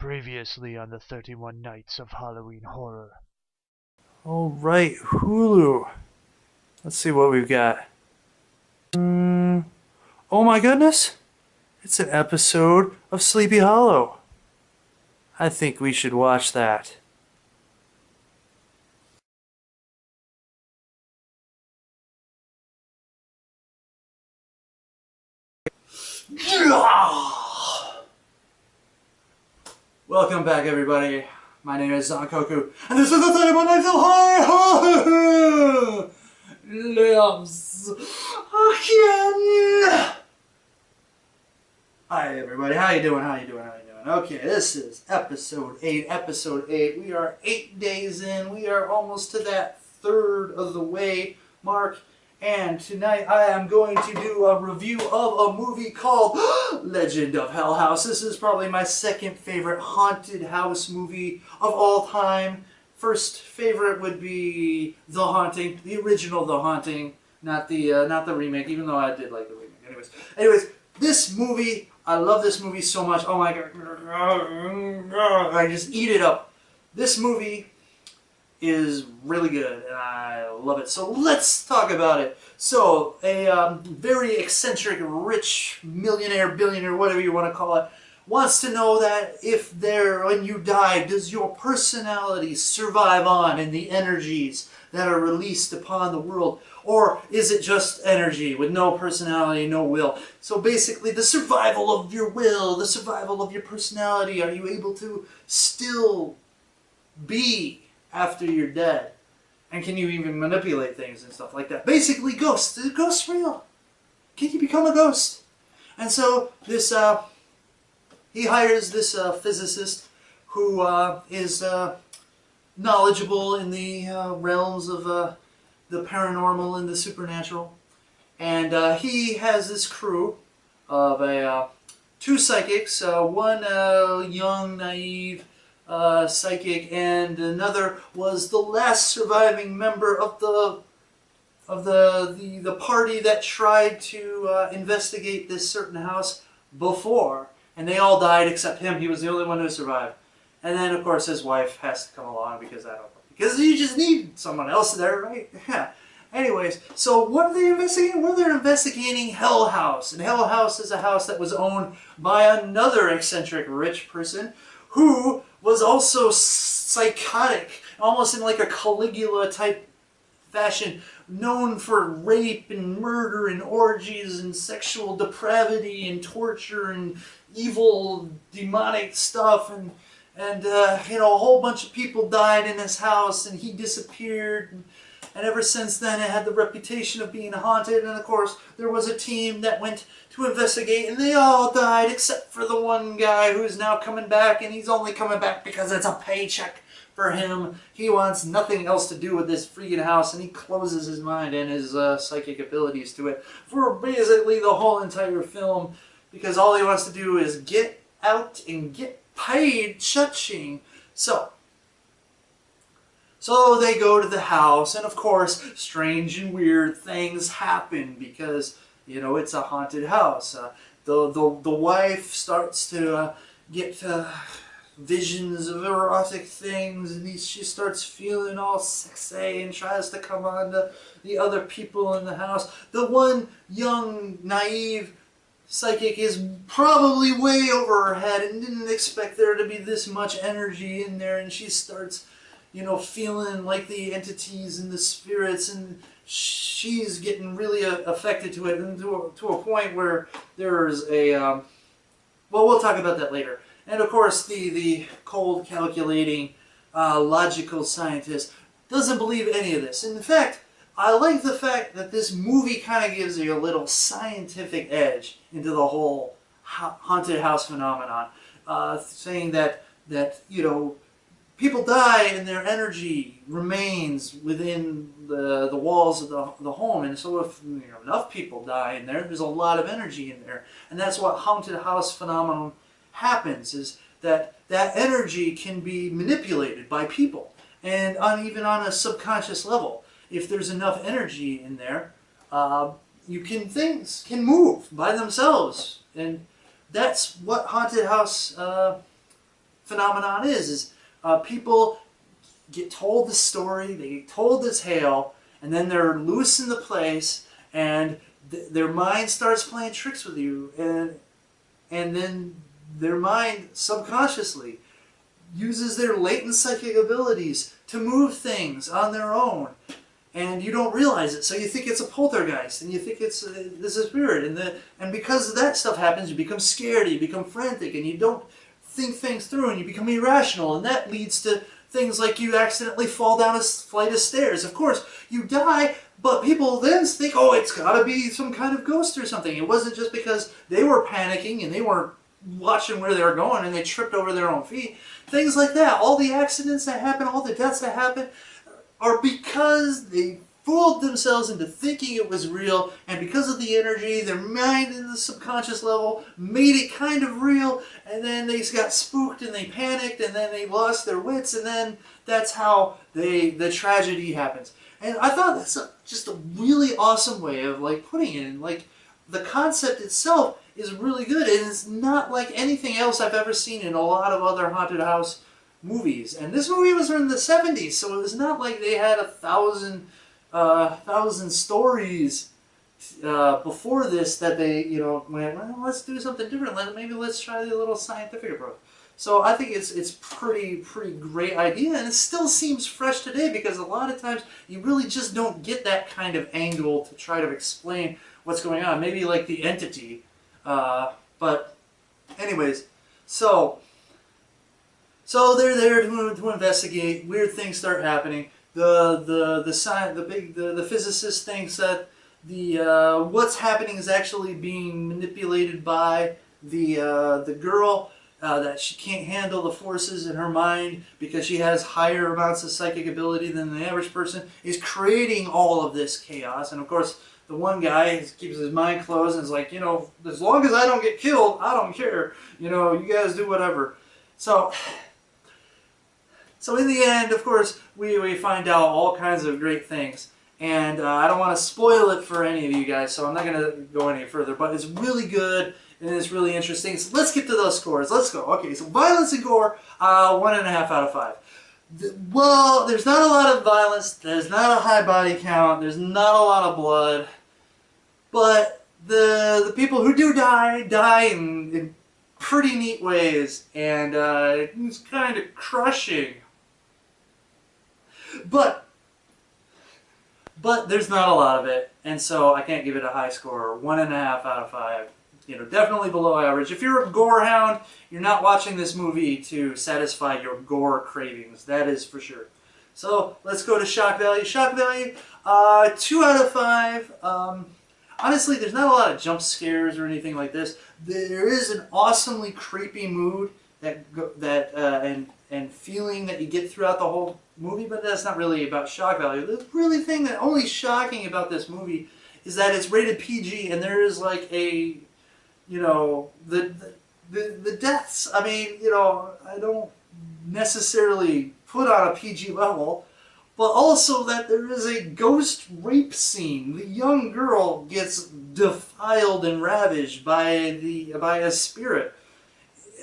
Previously on the 31 Nights of Halloween Horror. Alright, Hulu. Let's see what we've got. Oh my goodness! It's an episode of Sleepy Hollow. I think we should watch that. Welcome back, everybody. My name is Zankoku, and this is the 31 Nights of Horror lives again. Hi, everybody. How you doing? How you doing? How you doing? Okay, this is episode 8. Episode 8. We are 8 days in. We are almost to that third of the way mark. And tonight I am going to do a review of a movie called Legend of Hell House. This is probably my second favorite haunted house movie of all time. First favorite would be The Haunting, the original The Haunting, not the remake, even though I did like the remake. Anyways, this movie, I love this movie so much. Oh my god, I just eat it up. This movie is really good, and I love it. So let's talk about it. So, a very eccentric, rich millionaire, billionaire, whatever you want to call it, wants to know that when you die, does your personality survive on in the energies that are released upon the world? Or is it just energy with no personality, no will? So basically, the survival of your will, the survival of your personality, are you able to still be after you're dead? And can you even manipulate things and stuff like that? Basically, ghosts. Is a ghost real? Can you become a ghost? And so this, he hires this physicist who is knowledgeable in the realms of the paranormal and the supernatural. And he has this crew of two psychics, one young, naive psychic, and another was the last surviving member of the party that tried to investigate this certain house before, and they all died except him. He was the only one who survived. And then, of course, his wife has to come along because you just need someone else there, right? Yeah. Anyways, so what are they investigating? Well, they're investigating Hell House. And Hell House is a house that was owned by another eccentric rich person who was also psychotic, almost in like a Caligula type fashion, known for rape and murder and orgies and sexual depravity and torture and evil demonic stuff, and you know, a whole bunch of people died in his house, and he disappeared, and ever since then it had the reputation of being haunted. And of course there was a team that went to investigate, and they all died except for the one guy who's now coming back, and he's only coming back because it's a paycheck for him. He wants nothing else to do with this freaking house, and he closes his mind and his psychic abilities to it for basically the whole entire film, because all he wants to do is get out and get paid. Cha-ching. So they go to the house, and of course strange and weird things happen because, you know, it's a haunted house. The wife starts to get visions of erotic things, and she starts feeling all sexy and tries to come on to the other people in the house. The one young, naive psychic is probably way over her head and didn't expect there to be this much energy in there, and she starts, you know, feeling like the entities and the spirits, and she's getting really affected to it, and to a point where there's a, well, we'll talk about that later. And of course the cold, calculating, logical scientist doesn't believe any of this. In fact, I like the fact that this movie kind of gives you a little scientific edge into the whole haunted house phenomenon, saying that you know, people die and their energy remains within the walls of the home, and so if, you know, enough people die in there, there's a lot of energy in there, and that's what haunted house phenomenon happens, is that energy can be manipulated by people, and even on a subconscious level. If there's enough energy in there, things can move by themselves, and that's what haunted house phenomenon is people get told the story, they get told the tale, and then they're loose in the place, and their mind starts playing tricks with you, and then their mind subconsciously uses their latent psychic abilities to move things on their own, and you don't realize it. So you think it's a poltergeist, and you think it's this is spirit, and because of that stuff happens, you become scared, you become frantic, and you don't think things through, and you become irrational, and that leads to things like you accidentally fall down a flight of stairs. Of course, you die, but people then think, oh, it's got to be some kind of ghost or something. It wasn't just because they were panicking and they weren't watching where they were going and they tripped over their own feet. Things like that. All the accidents that happen, all the deaths that happen are because they fooled themselves into thinking it was real, and because of the energy, their mind in the subconscious level made it kind of real, and then they got spooked and they panicked, and then they lost their wits, and then that's how the tragedy happens. And I thought that's just a really awesome way of like putting it in. Like, the concept itself is really good, and it's not like anything else I've ever seen in a lot of other haunted house movies. And this movie was in the 70s, so it was not like they had 1,000 stories before this that they, went, well, let's do something different. Maybe let's try the little scientific approach. So I think it's pretty great idea, and it still seems fresh today because a lot of times you really just don't get that kind of angle to try to explain what's going on. Maybe like the Entity, but anyways, so they're there to investigate. Weird things start happening. The physicist thinks that what's happening is actually being manipulated by the girl, that she can't handle the forces in her mind because she has higher amounts of psychic ability than the average person, is creating all of this chaos. And of course, the one guy keeps his mind closed and is like, as long as I don't get killed, I don't care. You guys do whatever. So in the end, of course, we find out all kinds of great things. And I don't want to spoil it for any of you guys, so I'm not going to go any further. But it's really good, and it's really interesting. So let's get to those scores. Let's go. Okay, so violence and gore, 1.5 out of 5. Well, there's not a lot of violence. There's not a high body count. There's not a lot of blood. But the people who do die in pretty neat ways. And it's kind of crushing. But there's not a lot of it, and so I can't give it a high score. 1.5 out of 5. Definitely below average. If you're a gore hound, you're not watching this movie to satisfy your gore cravings. That is for sure. So let's go to shock value. Shock value, 2 out of 5. Honestly, there's not a lot of jump scares or anything like this. There is an awesomely creepy mood and feeling that you get throughout the whole movie, but that's not really about shock value. The really thing that only shocking about this movie is that it's rated PG, and there is like a, the deaths. I mean, I don't necessarily put on a PG level, but also that there is a ghost rape scene. The young girl gets defiled and ravaged by a spirit.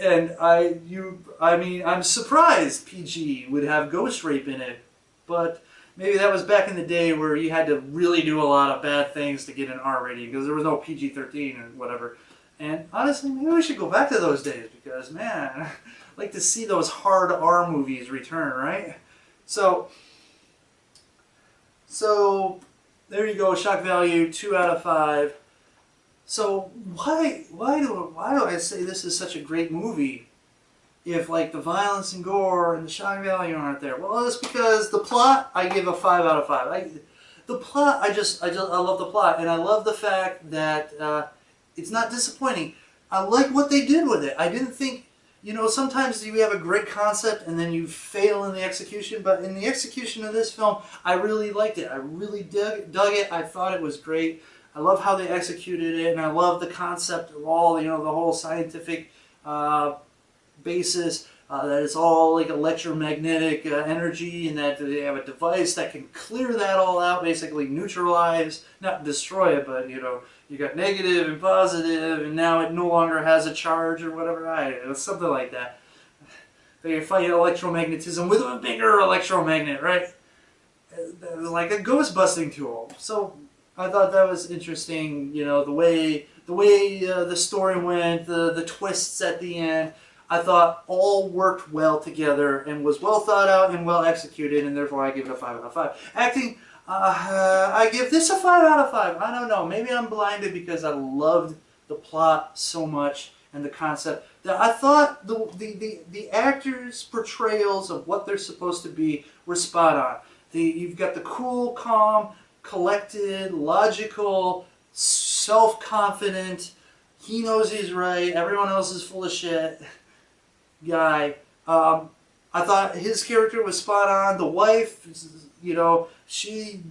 And I'm surprised PG would have ghost rape in it, but maybe that was back in the day where you had to really do a lot of bad things to get an R rating because there was no PG-13 or whatever. And honestly, maybe we should go back to those days because, man, I'd like to see those hard R movies return, right? So there you go, shock value, 2 out of 5. So why do I say this is such a great movie if like the violence and gore and the shock value aren't there? Well, it's because the plot I give a 5 out of 5. The plot I love the plot, and I love the fact that it's not disappointing. I like what they did with it. I didn't think, sometimes you have a great concept and then you fail in the execution, but in the execution of this film, I really liked it. I really dug it. I thought it was great. I love how they executed it, and I love the concept of all, the whole scientific basis, that it's all like electromagnetic energy, and that they have a device that can clear that all out, basically neutralize, not destroy it, but you got negative and positive, and now it no longer has a charge or whatever, something like that. They fight electromagnetism with a bigger electromagnet, right? Like a ghost busting tool. So I thought that was interesting. You know, the way the story went, the twists at the end. I thought all worked well together and was well thought out and well executed, and therefore I give it a 5 out of 5. Acting, I give this a 5 out of 5. I don't know. Maybe I'm blinded because I loved the plot so much and the concept that I thought the actors' portrayals of what they're supposed to be were spot on. You've got the cool, calm, collected, logical, self-confident, he knows he's right, everyone else is full of shit guy. I thought his character was spot on. The wife, you know, she,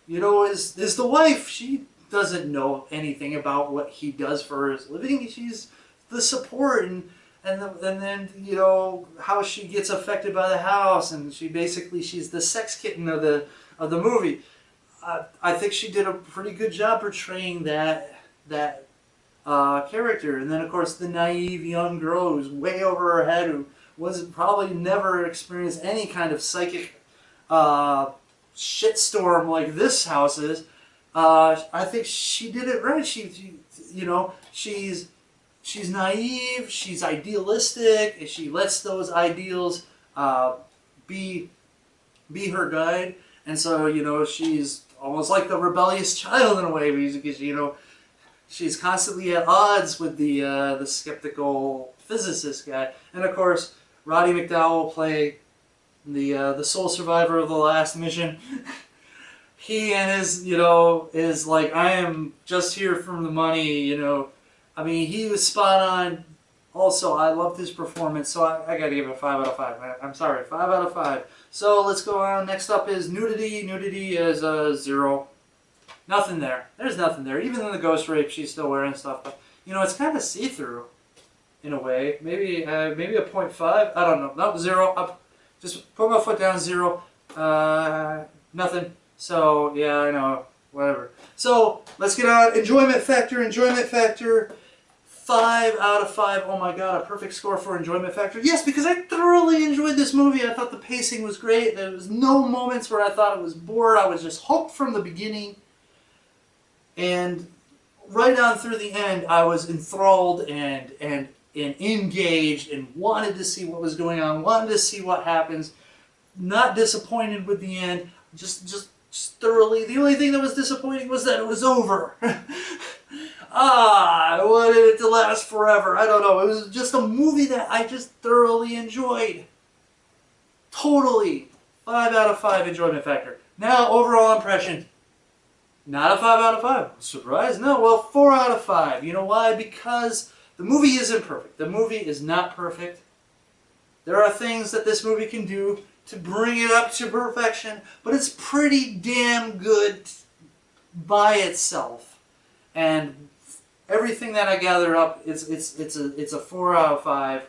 you know, is the wife. She doesn't know anything about what he does for his living. She's the support, and then you know how she gets affected by the house, and she's the sex kitten of the movie. I think she did a pretty good job portraying that character. And then of course the naive young girl who's way over her head, who wasn't probably never experienced any kind of psychic shitstorm like this house is. I think she did it right. She you know, she's naive, she's idealistic, and she lets those ideals be her guide. And so, you know, she's almost like the rebellious child in a way, because, you know, she's constantly at odds with the skeptical physicist guy. And of course, Roddy McDowall will play the sole survivor of the last mission. He and his, you know, is like, I am just here from the money, you know. I mean, he was spot on. Also, I loved his performance, so I gotta give it a 5 out of 5. I'm sorry, 5 out of 5. So let's go on. Next up is Nudity. Nudity is a 0. Nothing there. There's nothing there. Even in the ghost rape, she's still wearing stuff. But, you know, it's kind of see-through, in a way. Maybe a 0.5. I don't know. No, 0. Up. Just put my foot down. 0. Nothing. So, yeah, I know. Whatever. So, let's get on. Enjoyment factor. Enjoyment factor. 5 out of 5. Oh my god, a perfect score for enjoyment factor. Yes, because I thoroughly enjoyed this movie. I thought the pacing was great. There was no moments where I thought it was bored. I was just hooked from the beginning. And right on through the end, I was enthralled and engaged and wanted to see what was going on, wanted to see what happens. Not disappointed with the end. Just thoroughly. The only thing that was disappointing was that it was over. I wanted it to last forever. I don't know. It was just a movie that I just thoroughly enjoyed. Totally. 5 out of 5 enjoyment factor. Now, overall impression. Not a 5 out of 5. Surprise? No. Well, 4 out of 5. You know why? Because the movie isn't perfect. The movie is not perfect. There are things that this movie can do to bring it up to perfection, but it's pretty damn good by itself. And everything that I gather up, it's a 4 out of 5.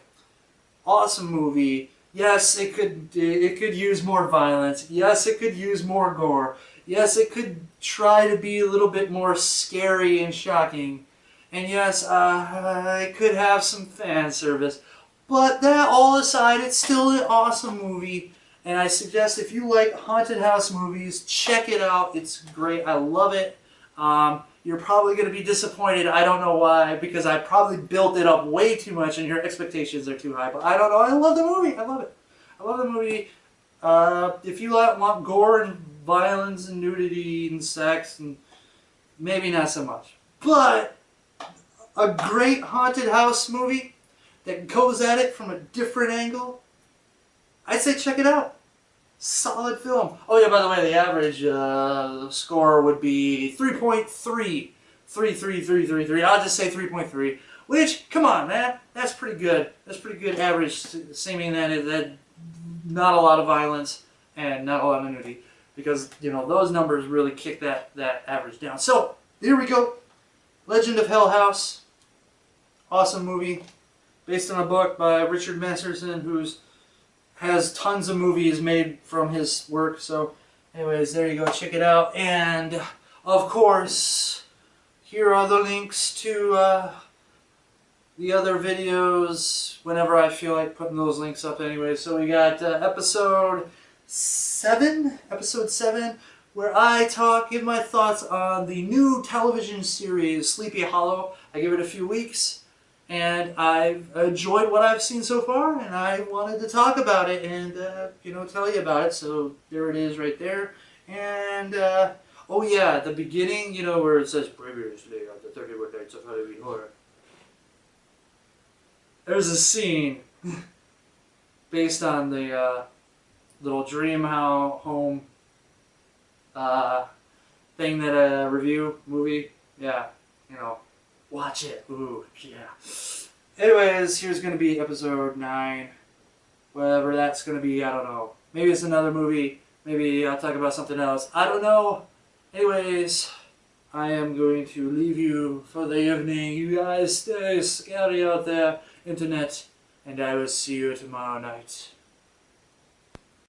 Awesome movie. Yes, it could use more violence. Yes, it could use more gore. Yes, it could try to be a little bit more scary and shocking. And yes, it could have some fan service. But that all aside, it's still an awesome movie. And I suggest if you like haunted house movies, check it out. It's great. I love it. You're probably going to be disappointed. I don't know why, because I probably built it up way too much and your expectations are too high. But I don't know. I love the movie. I love it. I love the movie. If you want gore and violence and nudity and sex, and maybe not so much. But a great haunted house movie that goes at it from a different angle, I'd say check it out. Solid film. Oh yeah, by the way, the average score would be 3.3. 3.3333. I'll just say 3.3. Which, come on, man, that's pretty good. That's pretty good average, seeming that not a lot of violence and not a lot of nudity, because you know those numbers really kick that average down. So here we go. Legend of Hell House. Awesome movie, based on a book by Richard Masterson, who's has tons of movies made from his work. So anyways, there you go, check it out. And of course, here are the links to the other videos whenever I feel like putting those links up anyway. So we got episode 7, where I give my thoughts on the new television series Sleepy Hollow. I give it a few weeks, and I've enjoyed what I've seen so far, and I wanted to talk about it and tell you about it. So there it is, right there. And oh yeah, at the beginning, where it says previously on the 31 Nights of Halloween Horror. There's a scene based on the little dream home thing that review movie. Yeah, watch it. Ooh, yeah. Anyways, here's gonna be episode 9, whatever that's gonna be. I don't know. Maybe it's another movie. Maybe I'll talk about something else. I don't know. Anyways, I am going to leave you for the evening. You guys stay scary out there, internet, and I will see you tomorrow night.